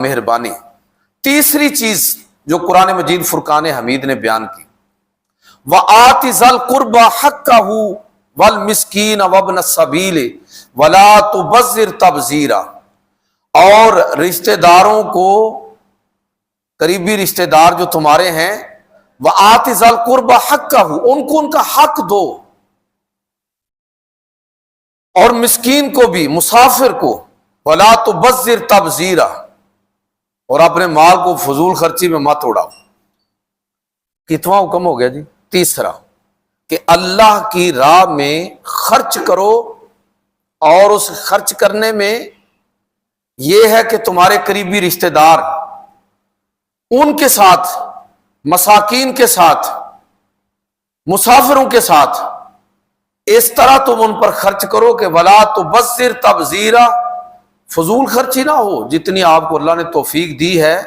مہربانی۔ تیسری چیز جو قرآن مجید فرقان حمید نے بیان کی، وَآتِ ذَا الْقُرْبَى حَقَّهُ وَالْمِسْكِينَ وَابْنَ السَّبِيلِ وَلَا تُبَذِّرْ تَبْذِيرًا، اور رشتہ داروں کو، قریبی رشتہ دار جو تمہارے ہیں، وَآتِ ذَا الْقُرْبَى حَقَّهُ، ان کو ان کا حق دو، اور مسکین کو بھی، مسافر کو، وَلَا تُبَذِّرْ تَبْذِيرًا، اور اپنے مال کو فضول خرچی میں مت اڑاؤ۔ کتواں حکم ہو گیا جی؟ تیسرا، کہ اللہ کی راہ میں خرچ کرو، اور اس خرچ کرنے میں یہ ہے کہ تمہارے قریبی رشتہ دار، ان کے ساتھ، مساکین کے ساتھ، مسافروں کے ساتھ اس طرح تم ان پر خرچ کرو کہ ولا تبذر تبذیرا، فضول خرچی نہ ہو۔ جتنی آپ کو اللہ نے توفیق دی ہے،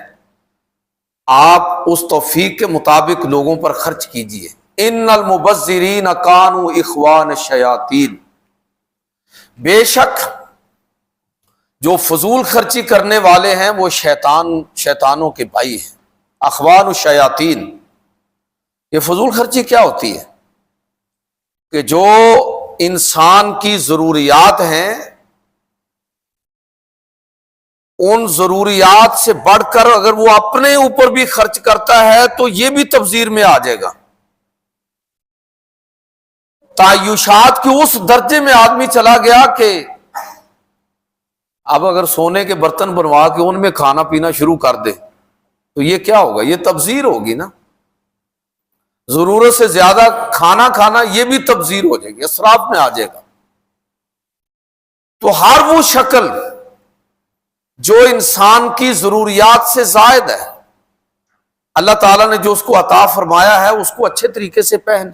آپ اس توفیق کے مطابق لوگوں پر خرچ کیجئے۔ ان المبذرین کانوا اخوان الشیاطین، بے شک جو فضول خرچی کرنے والے ہیں وہ شیطانوں کے بھائی ہیں۔ اخوان الشیاطین، یہ فضول خرچی کیا ہوتی ہے؟ کہ جو انسان کی ضروریات ہیں، ان ضروریات سے بڑھ کر اگر وہ اپنے اوپر بھی خرچ کرتا ہے تو یہ بھی تبذیر میں آ جائے گا۔ تعیشات کے اس درجے میں آدمی چلا گیا کہ اب اگر سونے کے برتن بنوا کے ان میں کھانا پینا شروع کر دے تو یہ کیا ہوگا؟ یہ تبذیر ہوگی نا۔ ضرورت سے زیادہ کھانا یہ بھی تبذیر ہو جائے گی، اسراف میں آ جائے گا۔ تو ہر وہ شکل جو انسان کی ضروریات سے زائد ہے، اللہ تعالیٰ نے جو اس کو عطا فرمایا ہے اس کو اچھے طریقے سے پہنے۔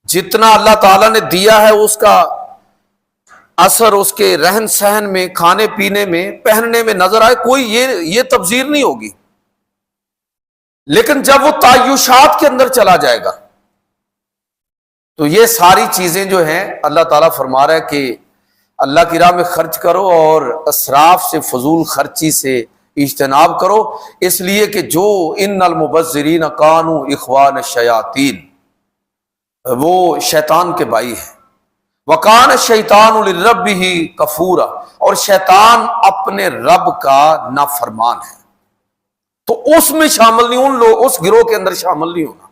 جتنا اللہ تعالیٰ نے دیا ہے اس کا اثر اس کے رہن سہن میں، کھانے پینے میں، پہننے میں نظر آئے، کوئی یہ تبذیر نہیں ہوگی۔ لیکن جب وہ تعیشات کے اندر چلا جائے گا تو یہ ساری چیزیں جو ہیں اللہ تعالیٰ فرما رہا ہے کہ اللہ کی راہ میں خرچ کرو اور اسراف سے، فضول خرچی سے اجتناب کرو، اس لیے کہ جو ان المبذرین کانوا اخوان الشیاطین، وہ شیطان کے بھائی ہیں۔ وَكَانَ الشَّيْطَانُ لِرَبِّهِ كَفُورًا، اور شیطان اپنے رب کا نافرمان ہے۔ تو اس میں شامل نہیں، ان لوگ اس گروہ کے اندر شامل نہیں ہونا،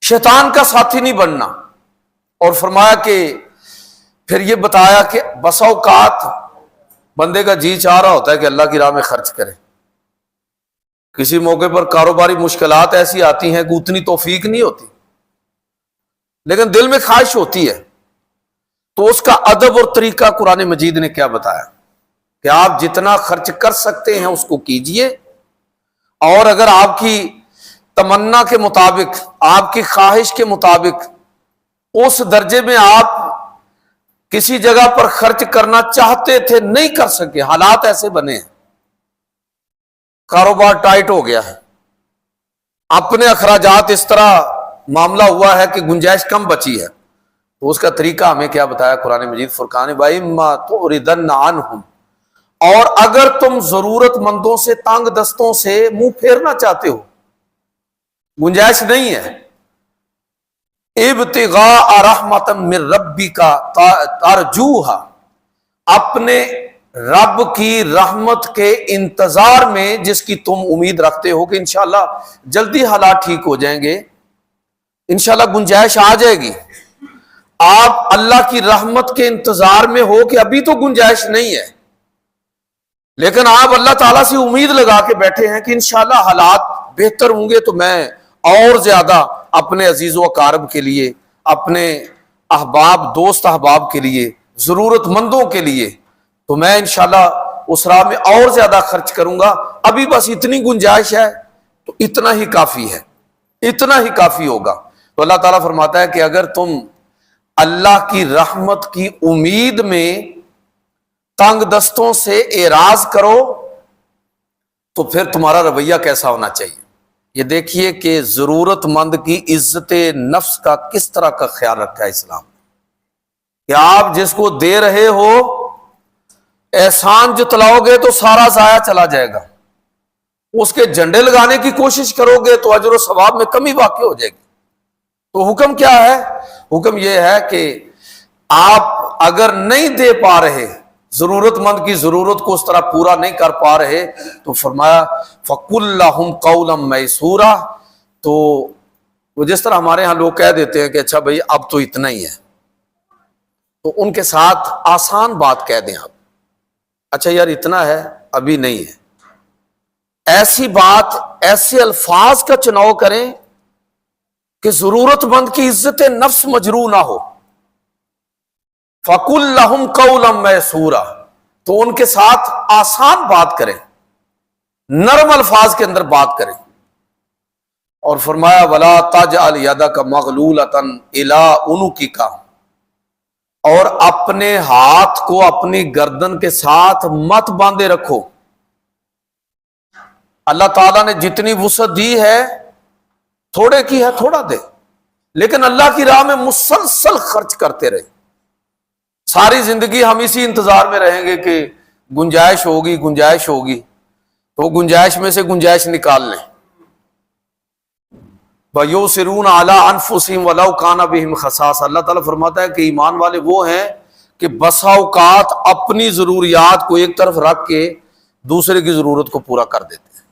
شیطان کا ساتھی نہیں بننا۔ اور فرمایا کہ پھر یہ بتایا کہ بسا اوقات بندے کا جی چاہ رہا ہوتا ہے کہ اللہ کی راہ میں خرچ کرے، کسی موقع پر کاروباری مشکلات ایسی آتی ہیں کہ اتنی توفیق نہیں ہوتی، لیکن دل میں خواہش ہوتی ہے، تو اس کا ادب اور طریقہ قرآن مجید نے کیا بتایا کہ آپ جتنا خرچ کر سکتے ہیں اس کو کیجئے، اور اگر آپ کی تمنا کے مطابق، آپ کی خواہش کے مطابق اس درجے میں آپ کسی جگہ پر خرچ کرنا چاہتے تھے، نہیں کر سکے، حالات ایسے بنے ہیں، کاروبار ٹائٹ ہو گیا ہے، اپنے اخراجات اس طرح معاملہ ہوا ہے کہ گنجائش کم بچی ہے، تو اس کا طریقہ ہمیں کیا بتایا قرآن مجید فرقان؟ وَإِمَّا تُعْرِضَنَّ عَنْهُمْ، اور اگر تم ضرورت مندوں سے، تانگ دستوں سے منہ پھیرنا چاہتے ہو، گنجائش نہیں ہے، ابتغاء رحمت من ربک ترجوہا، اپنے رب کی رحمت کے انتظار میں جس کی تم امید رکھتے ہو کہ انشاءاللہ جلدی حالات ٹھیک ہو جائیں گے، انشاءاللہ گنجائش آ جائے گی۔ آپ اللہ کی رحمت کے انتظار میں ہو کہ ابھی تو گنجائش نہیں ہے، لیکن آپ اللہ تعالیٰ سے امید لگا کے بیٹھے ہیں کہ انشاءاللہ حالات بہتر ہوں گے تو میں اور زیادہ اپنے عزیز و اقارب کے لیے، اپنے احباب، دوست احباب کے لیے، ضرورت مندوں کے لیے، تو میں انشاءاللہ اس راہ میں اور زیادہ خرچ کروں گا، ابھی بس اتنی گنجائش ہے تو اتنا ہی کافی ہے، اتنا ہی کافی ہوگا۔ تو اللہ تعالیٰ فرماتا ہے کہ اگر تم اللہ کی رحمت کی امید میں تنگ دستوں سے اعراض کرو تو پھر تمہارا رویہ کیسا ہونا چاہیے؟ یہ دیکھیے کہ ضرورت مند کی عزت نفس کا کس طرح کا خیال رکھا ہے اسلام، کہ آپ جس کو دے رہے ہو احسان جتلاؤ گے تو سارا ضائع چلا جائے گا، اس کے جھنڈے لگانے کی کوشش کرو گے تو اجر و ثواب میں کمی واقع ہو جائے گی۔ تو حکم کیا ہے؟ حکم یہ ہے کہ آپ اگر نہیں دے پا رہے، ضرورت مند کی ضرورت کو اس طرح پورا نہیں کر پا رہے، تو فرمایا فَقُلْ لَهُمْ قَوْلًا مَيْسُورًا، تو وہ جس طرح ہمارے ہاں لوگ کہہ دیتے ہیں کہ اچھا بھائی اب تو اتنا ہی ہے، تو ان کے ساتھ آسان بات کہہ دیں آپ، اچھا یار اتنا ہے ابھی نہیں ہے، ایسی بات ایسے الفاظ کا چناؤ کریں کہ ضرورت مند کی عزت نفس مجروح نہ ہو۔ فَقُلْ لَهُمْ قَوْلًا مَيْسُورًا، تو ان کے ساتھ آسان بات کریں، نرم الفاظ کے اندر بات کریں۔ اور فرمایا وَلَا تَجْعَلْ يَدَكَ مَغْلُولَةً إِلَىٰ عُنُقِكَ، اور اپنے ہاتھ کو اپنی گردن کے ساتھ مت باندھے رکھو۔ اللہ تعالیٰ نے جتنی وسعت دی ہے، تھوڑے کی ہے تھوڑا دے، لیکن اللہ کی راہ میں مسلسل خرچ کرتے رہے۔ ساری زندگی ہم اسی انتظار میں رہیں گے کہ گنجائش ہوگی گنجائش ہوگی، تو گنجائش میں سے گنجائش نکال لیں۔ وَيُؤْثِرُونَ عَلَىٰ أَنفُسِهِمْ وَلَوْ كَانَ بِهِمْ خَصَاصَةٌ، اللہ تعالیٰ فرماتا ہے کہ ایمان والے وہ ہیں کہ بسا اوقات اپنی ضروریات کو ایک طرف رکھ کے دوسرے کی ضرورت کو پورا کر دیتے ہیں،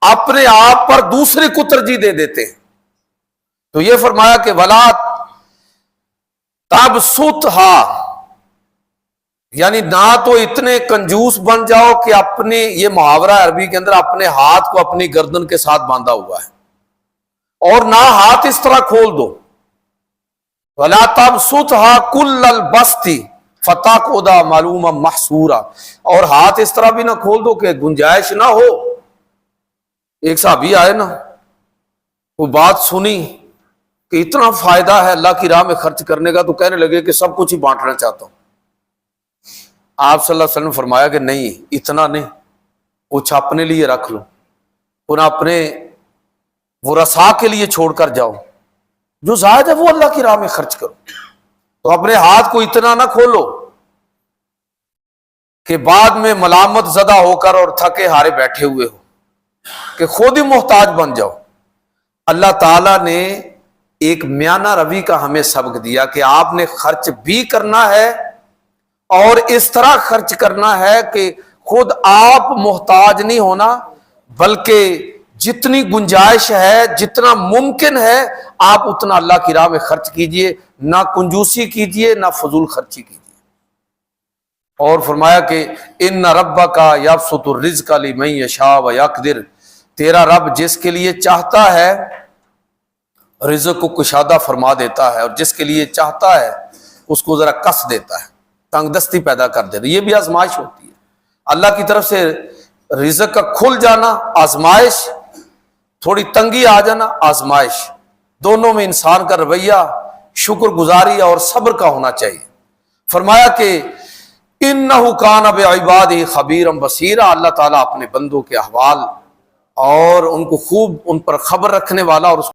اپنے آپ پر دوسرے کو ترجیح دے دیتے ہیں۔ تو یہ فرمایا کہ وَلَا تَبْسُطْهَا، یعنی نہ تو اتنے کنجوس بن جاؤ کہ اپنے، یہ محاورہ عربی کے اندر اپنے ہاتھ کو اپنی گردن کے ساتھ باندھا ہوا ہے، اور نہ ہاتھ اس طرح کھول دو۔ وَلَا تَبْسُطْهَا كُلَّ الْبَسْطِ فَتَقْعُدَ مَلُومًا مَحْسُورًا، اور ہاتھ اس طرح بھی نہ کھول دو کہ گنجائش نہ ہو۔ ایک صحابی آئے نا، وہ بات سنی کہ اتنا فائدہ ہے اللہ کی راہ میں خرچ کرنے کا، تو کہنے لگے کہ سب کچھ ہی بانٹنا چاہتا ہوں۔ آپ صلی اللہ علیہ وسلم نے فرمایا کہ نہیں، اتنا نہیں، کچھ اپنے لیے رکھ لو، انہیں اپنے ورثاء کے لیے چھوڑ کر جاؤ، جو زائد ہے وہ اللہ کی راہ میں خرچ کرو۔ تو اپنے ہاتھ کو اتنا نہ کھولو کہ بعد میں ملامت زدہ ہو کر اور تھکے ہارے بیٹھے ہوئے ہو، کہ خود ہی محتاج بن جاؤ۔ اللہ تعالیٰ نے ایک میانہ روی کا ہمیں سبق دیا کہ آپ نے خرچ بھی کرنا ہے، اور اس طرح خرچ کرنا ہے کہ خود آپ محتاج نہیں ہونا، بلکہ جتنی گنجائش ہے، جتنا ممکن ہے، آپ اتنا اللہ کی راہ میں خرچ کیجئے، نہ کنجوسی کیجئے، نہ فضول خرچی کیجئے۔ اور فرمایا کہ ان ربک یبسط الرزق لمن یشاء ویقدر، تیرا رب جس کے لیے چاہتا ہے رزق کو کشادہ فرما دیتا ہے، اور جس کے لیے چاہتا ہے اس کو ذرا کس دیتا ہے، تنگ دستی پیدا کر دیتا ہے۔ یہ بھی آزمائش ہوتی ہے، اللہ کی طرف سے رزق کا کھل جانا آزمائش، تھوڑی تنگی آ جانا آزمائش، دونوں میں انسان کا رویہ شکر گزاری اور صبر کا ہونا چاہیے۔ فرمایا کہ انہ کان بعبادہ خبیرا بصیرا، اللہ تعالیٰ اپنے بندوں کے احوال اور ان کو خوب ان پر خبر رکھنے والا اور اس